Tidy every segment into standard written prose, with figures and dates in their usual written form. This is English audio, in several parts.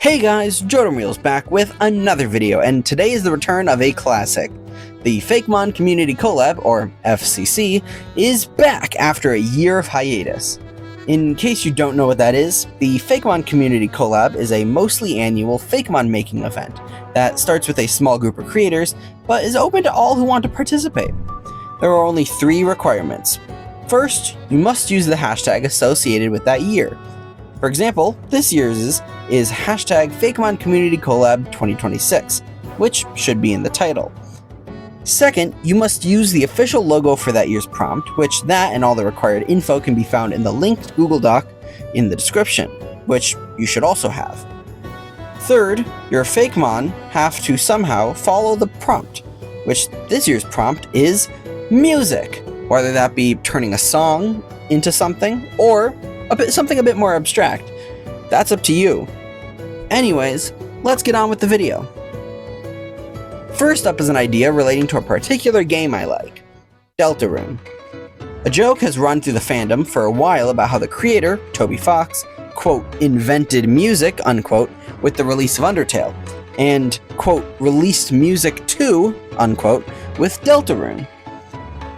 Hey guys, JodomReel's back with another video, and today is the return of a classic. The FAKEMON Community Collab, or FCC, is back after a year of hiatus. In case you don't know what that is, the FAKEMON Community Collab is a mostly annual FAKEMON making event that starts with a small group of creators, but is open to all who want to participate. There are only 3 requirements. First, you must use the hashtag associated with that year. For example, this year's is hashtag FAKEMON Community Collab 2026, which should be in the title. Second, you must use the official logo for that year's prompt, which that and all the required info can be found in the linked Google Doc in the description, which you should also have. Third, your FAKEMON have to somehow follow the prompt, which this year's prompt is music, whether that be turning a song into something, or something a bit more abstract. That's up to you. Anyways, let's get on with the video. First up is an idea relating to a particular game I like, Deltarune. A joke has run through the fandom for a while about how the creator, Toby Fox, quote, invented music, unquote, with the release of Undertale, and, quote, released music too, unquote, with Deltarune.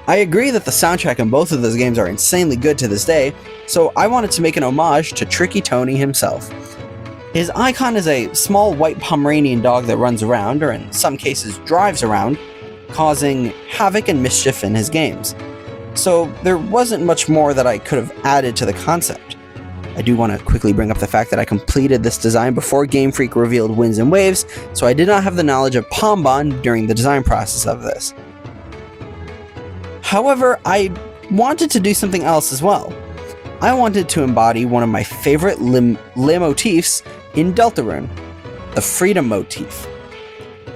I agree that the soundtrack in both of those games are insanely good to this day, so I wanted to make an homage to Tricky Tony himself. His icon is a small white Pomeranian dog that runs around, or in some cases drives around, causing havoc and mischief in his games. So there wasn't much more that I could have added to the concept. I do want to quickly bring up the fact that I completed this design before Game Freak revealed Winds and Waves, so I did not have the knowledge of Pombon during the design process of this. However, I wanted to do something else as well. I wanted to embody one of my favorite motifs in Deltarune, the freedom motif.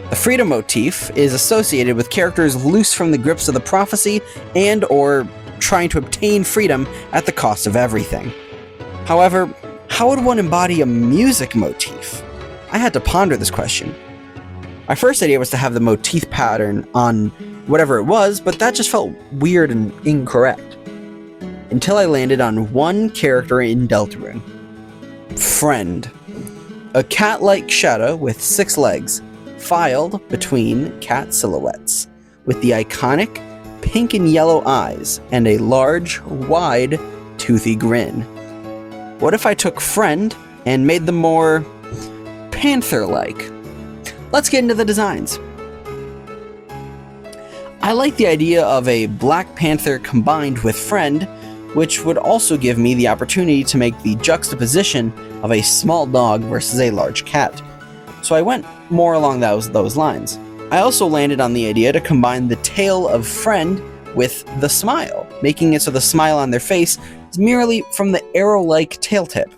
The freedom motif is associated with characters loose from the grips of the prophecy and or trying to obtain freedom at the cost of everything. However, how would one embody a music motif? I had to ponder this question. My first idea was to have the motif pattern on whatever it was, but that just felt weird and incorrect. Until I landed on one character in Deltarune. Friend. A cat-like shadow with 6 legs, filed between cat silhouettes, with the iconic pink and yellow eyes, and a large, wide, toothy grin. What if I took Friend and made them more panther-like? Let's get into the designs. I like the idea of a Black Panther combined with Friend, which would also give me the opportunity to make the juxtaposition of a small dog versus a large cat. So I went more along those lines. I also landed on the idea to combine the tail of Friend with the smile, making it so the smile on their face is merely from the arrow-like tail tip.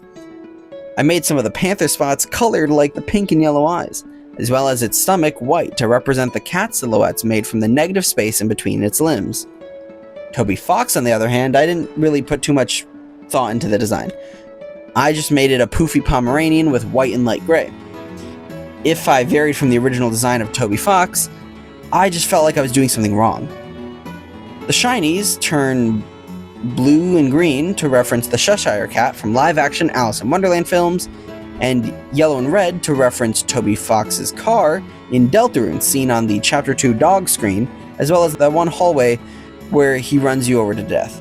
I made some of the panther spots colored like the pink and yellow eyes, as well as its stomach white to represent the cat silhouettes made from the negative space in between its limbs. Toby Fox, on the other hand, I didn't really put too much thought into the design. I just made it a poofy Pomeranian with white and light gray. If I varied from the original design of Toby Fox, I just felt like I was doing something wrong. The shinies turn blue and green to reference the Cheshire Cat from live-action Alice in Wonderland films, and yellow and red to reference Toby Fox's car in Deltarune seen on the Chapter 2 dog screen, as well as that one hallway where he runs you over to death.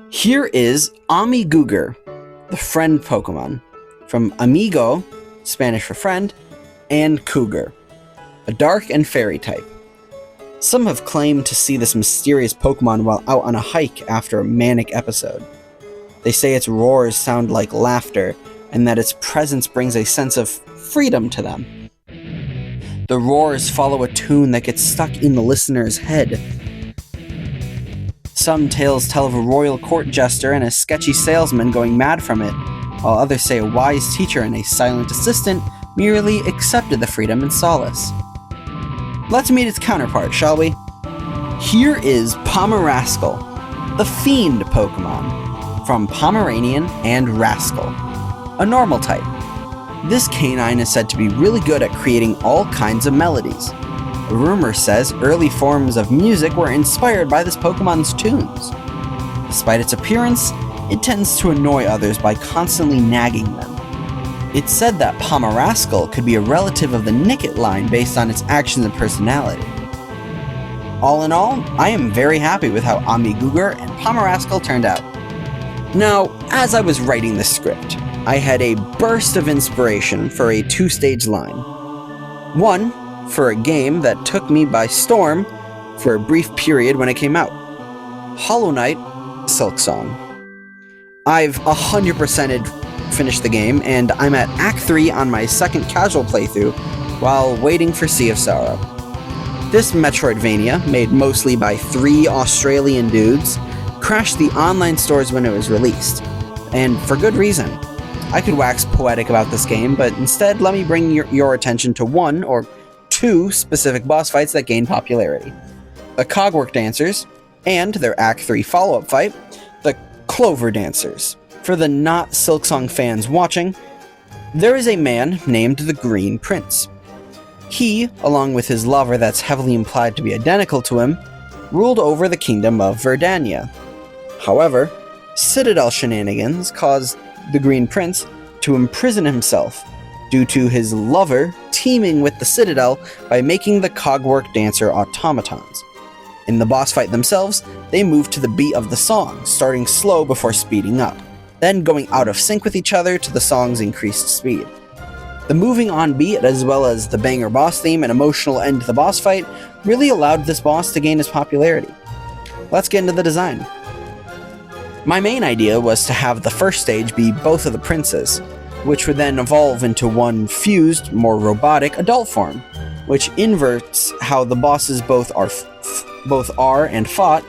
Here is Amiguger, the friend Pokemon, from Amigo, Spanish for friend, and Cougar, a dark and fairy type. Some have claimed to see this mysterious Pokemon while out on a hike after a manic episode. They say its roars sound like laughter, and that its presence brings a sense of freedom to them. The roars follow a tune that gets stuck in the listener's head. Some tales tell of a royal court jester and a sketchy salesman going mad from it, while others say a wise teacher and a silent assistant merely accepted the freedom and solace. Let's meet its counterpart, shall we? Here is Pomerascal, the fiend Pokemon, from Pomeranian and Rascal, a normal type. This canine is said to be really good at creating all kinds of melodies. A rumor says early forms of music were inspired by this Pokemon's tunes. Despite its appearance, it tends to annoy others by constantly nagging them. It's said that Pomarascal could be a relative of the Nickit line based on its actions and personality. All in all, I am very happy with how Amigugur and Pomarascal turned out. Now, as I was writing the script, I had a burst of inspiration for a two-stage line. One, for a game that took me by storm for a brief period when it came out. Hollow Knight Silksong. I've 100%ed finished the game, and I'm at Act 3 on my second casual playthrough while waiting for Sea of Sorrow. This Metroidvania, made mostly by 3 Australian dudes, crashed the online stores when it was released, and for good reason. I could wax poetic about this game, but instead let me bring your attention to one or two specific boss fights that gained popularity. The Cogwork Dancers, and their Act 3 follow-up fight, the Clover Dancers. For the not Silksong fans watching, there is a man named the Green Prince. He, along with his lover that's heavily implied to be identical to him, ruled over the kingdom of Verdania. However, Citadel shenanigans caused the Green Prince to imprison himself due to his lover teaming with the Citadel by making the Cogwork Dancer automatons. In the boss fight themselves, they move to the beat of the song, starting slow before speeding up, then going out of sync with each other to the song's increased speed. The moving on beat, as well as the banger boss theme and emotional end to the boss fight, really allowed this boss to gain his popularity. Let's get into the design. My main idea was to have the first stage be both of the princes, which would then evolve into one fused, more robotic adult form, which inverts how the bosses both are and fought,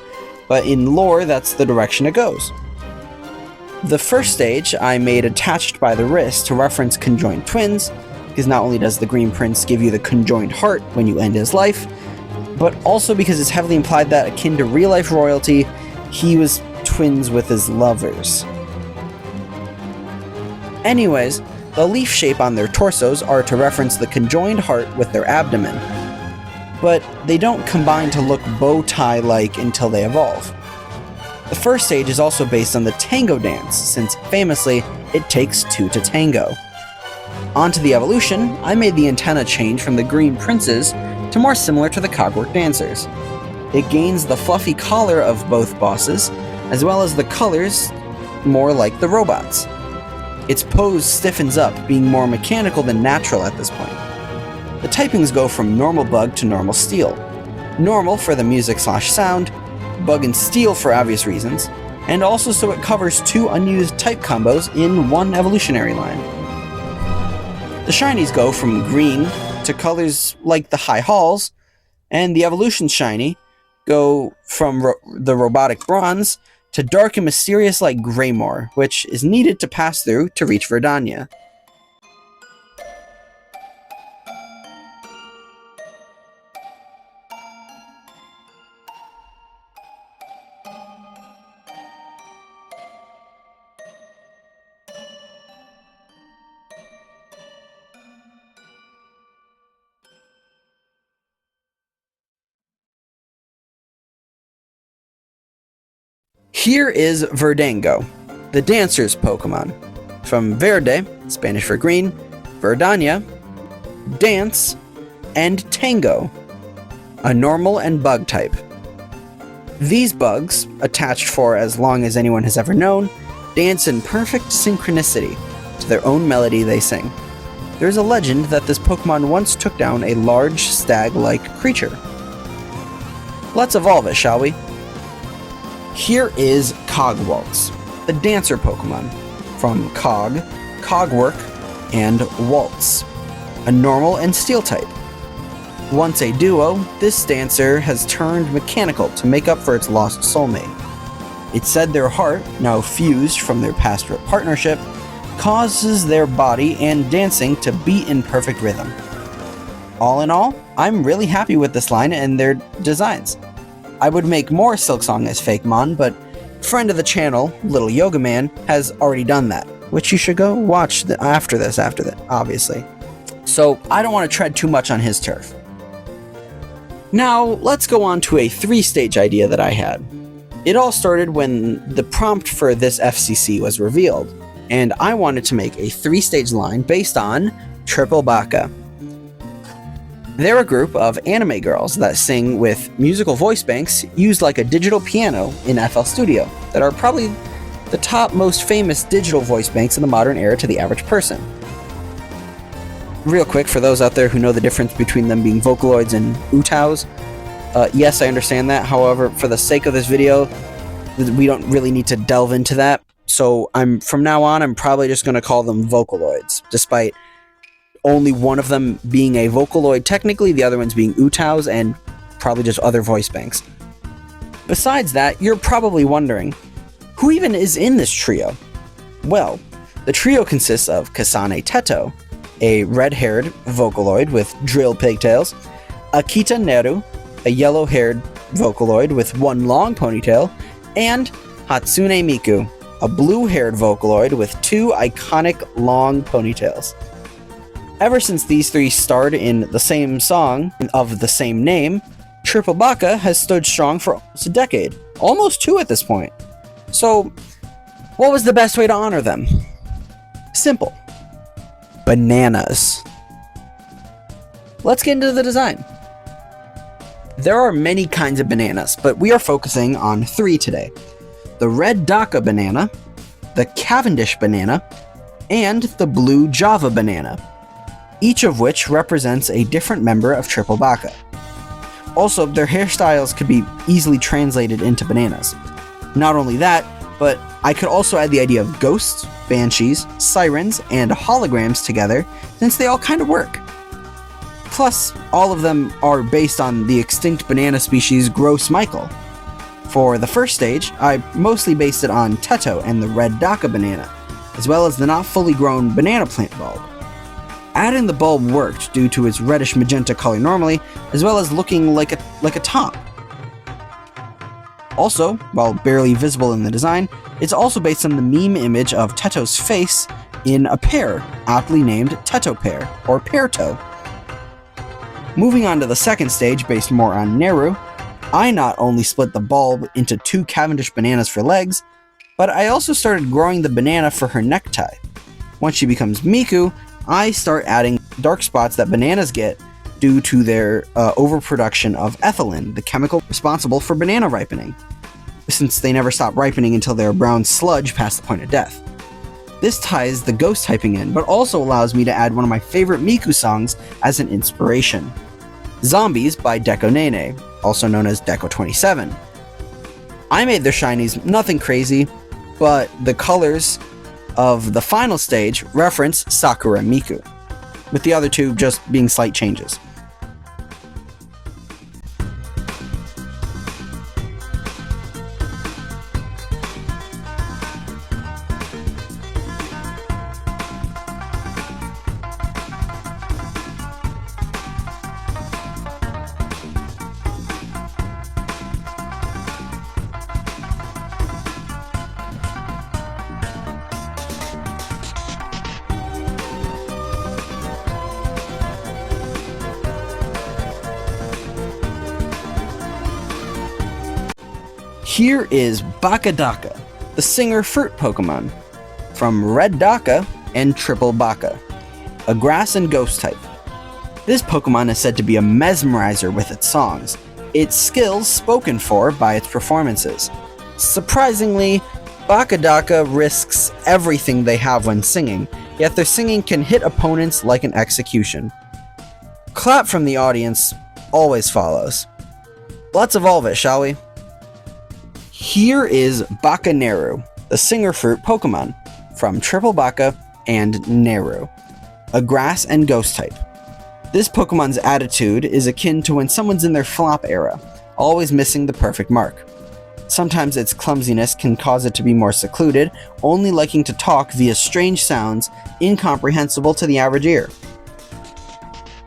but in lore that's the direction it goes. The first stage I made attached by the wrist to reference conjoined twins, because not only does the Green Prince give you the conjoined heart when you end his life, but also because it's heavily implied that, akin to real-life royalty, he was twins with his lovers. Anyways, the leaf shape on their torsos are to reference the conjoined heart with their abdomen, but they don't combine to look bow tie-like until they evolve. The first stage is also based on the tango dance, since famously, it takes 2 to tango. Onto the evolution, I made the antenna change from the Green Princes to more similar to the Cogwork Dancers. It gains the fluffy collar of both bosses, as well as the colors more like the robots. Its pose stiffens up, being more mechanical than natural at this point. The typings go from normal bug to normal steel. Normal for the music/sound, bug and steel for obvious reasons, and also so it covers 2 unused type combos in one evolutionary line. The shinies go from green to colors like the High Halls, and the evolution shiny go from the robotic bronze to dark and mysterious like Greymore, which is needed to pass through to reach Verdania. Here is Verdango, the dancer's Pokemon. From Verde, Spanish for green, Verdania, dance, and Tango, a normal and bug type. These bugs, attached for as long as anyone has ever known, dance in perfect synchronicity to their own melody they sing. There's a legend that this Pokemon once took down a large stag-like creature. Let's evolve it, shall we? Here is Cogwaltz, the dancer Pokemon, from Cog, Cogwork, and Waltz, a normal and steel type. Once a duo, this dancer has turned mechanical to make up for its lost soulmate. It's said their heart, now fused from their past partnership, causes their body and dancing to beat in perfect rhythm. All in all, I'm really happy with this line and their designs. I would make more Silksong as FAKEMON, but friend of the channel, Little Yoga Man, has already done that. which you should go watch after this, obviously. So I don't want to tread too much on his turf. Now, let's go on to a 3-stage idea that I had. It all started when the prompt for this FCC was revealed, and I wanted to make a 3-stage line based on Triple Baka. They're a group of anime girls that sing with musical voice banks used like a digital piano in FL Studio that are probably the top most famous digital voice banks in the modern era to the average person. Real quick, for those out there who know the difference between them being Vocaloids and Utaus, yes, I understand that. However, for the sake of this video, we don't really need to delve into that. So from now on, I'm probably just going to call them Vocaloids, despite only one of them being a Vocaloid technically, the other ones being Utaus, and probably just other voice banks. Besides that, you're probably wondering, who even is in this trio? Well, the trio consists of Kasane Teto, a red-haired Vocaloid with drill pigtails, Akita Neru, a yellow-haired Vocaloid with one long ponytail, and Hatsune Miku, a blue-haired Vocaloid with 2 iconic long ponytails. Ever since these 3 starred in the same song of the same name, Triple Baka has stood strong for almost a decade, almost 2 at this point. So, what was the best way to honor them? Simple. Bananas. Let's get into the design. There are many kinds of bananas, but we are focusing on 3 today. The red Dhaka banana, the Cavendish banana, and the blue Java banana, each of which represents a different member of Triple Baka. Also, their hairstyles could be easily translated into bananas. Not only that, but I could also add the idea of ghosts, banshees, sirens, and holograms together, since they all kind of work. Plus, all of them are based on the extinct banana species Gross Michael. For the first stage, I mostly based it on Teto and the red Dhaka banana, as well as the not fully grown banana plant bulb. Adding the bulb worked due to its reddish magenta color normally, as well as looking like a top. Also, while barely visible in the design, it's also based on the meme image of Teto's face in a pear, aptly named Teto pear, or pear toe. Moving on to the second stage, based more on Neru, I not only split the bulb into 2 Cavendish bananas for legs, but I also started growing the banana for her necktie. Once she becomes Miku, I start adding dark spots that bananas get due to their overproduction of ethylene, the chemical responsible for banana ripening, since they never stop ripening until they're brown sludge past the point of death. This ties the ghost typing in, but also allows me to add one of my favorite Miku songs as an inspiration. Zombies by Deco Nene, also known as Deco 27. I made their shinies nothing crazy, but the colors of the final stage reference Sakura Miku, with the other 2 just being slight changes. Here is Bakadaka, the singer fruit Pokemon, from Red Dhaka and Triple Baka, a grass and ghost type. This Pokemon is said to be a mesmerizer with its songs, its skills spoken for by its performances. Surprisingly, Bakadaka risks everything they have when singing, yet their singing can hit opponents like an execution. Clap from the audience always follows. Let's evolve it, shall we? Here is Bakaneru, the singer fruit Pokemon, from Triple Baka and Neru, a grass and ghost type. This Pokemon's attitude is akin to when someone's in their flop era, always missing the perfect mark. Sometimes its clumsiness can cause it to be more secluded, only liking to talk via strange sounds incomprehensible to the average ear.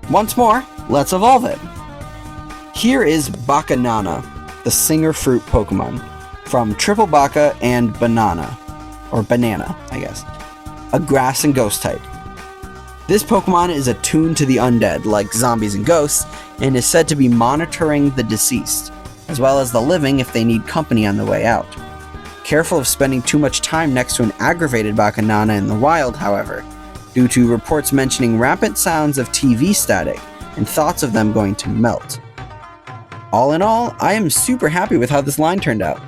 Once more, let's evolve it. Here is Bakanana, the singer fruit Pokemon, from Triple Baka and Banana, or Banana, I guess. a grass and ghost type. This Pokemon is attuned to the undead, like zombies and ghosts, and is said to be monitoring the deceased, as well as the living if they need company on the way out. Careful of spending too much time next to an aggravated Bacchanana in the wild, however, due to reports mentioning rampant sounds of TV static and thoughts of them going to melt. All in all, I am super happy with how this line turned out,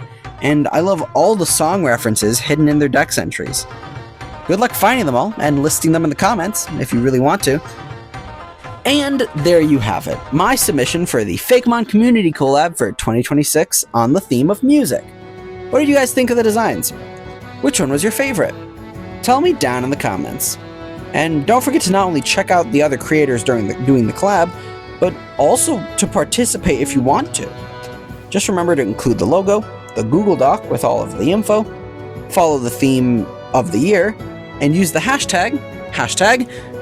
and I love all the song references hidden in their dex entries. Good luck finding them all and listing them in the comments if you really want to. And there you have it, my submission for the FAKEMON community collab for 2026 on the theme of music. What did you guys think of the designs? Which one was your favorite? Tell me down in the comments. And don't forget to not only check out the other creators doing the collab, but also to participate if you want to. Just remember to include the logo, the Google Doc with all of the info, follow the theme of the year, and use the hashtag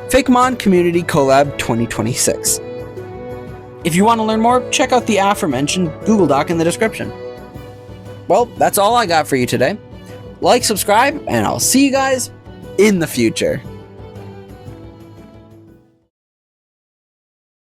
FAKEMON Community Collab 2026. If you want to learn more, check out the aforementioned Google Doc in the description. Well, that's all I got for you today. Like, subscribe, and I'll see you guys in the future.